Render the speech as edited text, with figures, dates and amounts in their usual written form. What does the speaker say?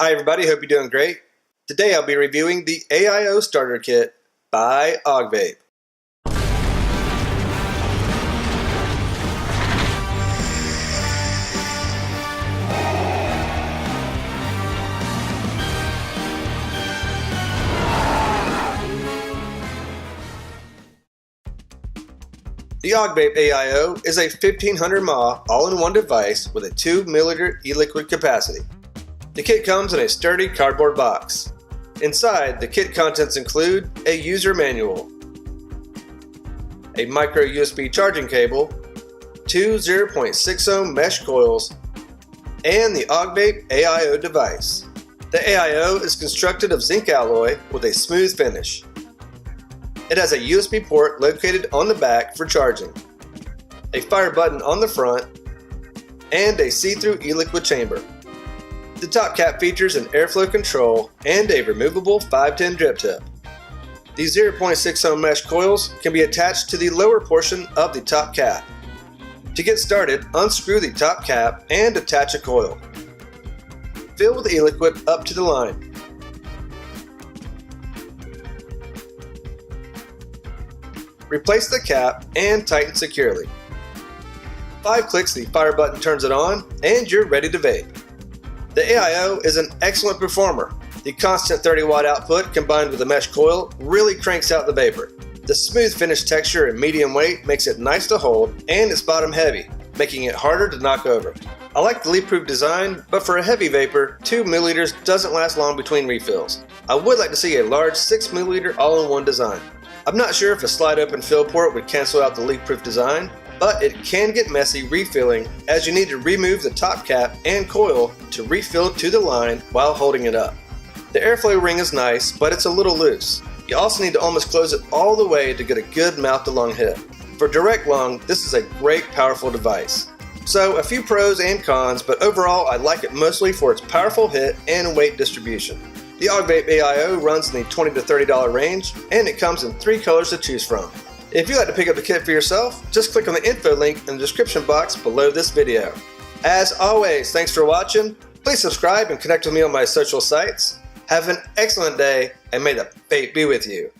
Hi everybody, hope you're doing great. Today I'll be reviewing the AIO Starter Kit by Augvape. The Augvape AIO is a 1500 mAh all-in-one device with a 2 ml e-liquid capacity. The kit comes in a sturdy cardboard box. Inside, the kit contents include a user manual, a micro USB charging cable, 2 0.6 ohm mesh coils, and the Augvape AIO device. The AIO is constructed of zinc alloy with a smooth finish. It has a USB port located on the back for charging, a fire button on the front, and a see-through e-liquid chamber. The top cap features an airflow control and a removable 510 drip tip. The 0.6 ohm mesh coils can be attached to the lower portion of the top cap. To get started, unscrew the top cap and attach a coil. Fill with e-liquid up to the line. Replace the cap and tighten securely. 5 clicks, the fire button turns it on, and you're ready to vape. The AIO is an excellent performer. The constant 30 watt output combined with the mesh coil really cranks out the vapor. The smooth finish texture and medium weight makes it nice to hold, and it's bottom heavy, making it harder to knock over. I like the leak-proof design, but for a heavy vapor, 2 ml doesn't last long between refills. I would like to see a large 6 ml all-in-one design. I'm not sure if a slide open fill port would cancel out the leak-proof design, but it can get messy refilling as you need to remove the top cap and coil to refill to the line while holding it up. The airflow ring is nice, but it's a little loose. You also need to almost close it all the way to get a good mouth-to-lung hit. For direct lung, this is a great powerful device. So a few pros and cons, but overall I like it mostly for its powerful hit and weight distribution. The Augvape AIO runs in the $20 to $30 range, and it comes in 3 colors to choose from. If you'd like to pick up the kit for yourself, just click on the info link in the description box below this video. As always, thanks for watching. Please subscribe and connect with me on my social sites. Have an excellent day, and may the vape be with you.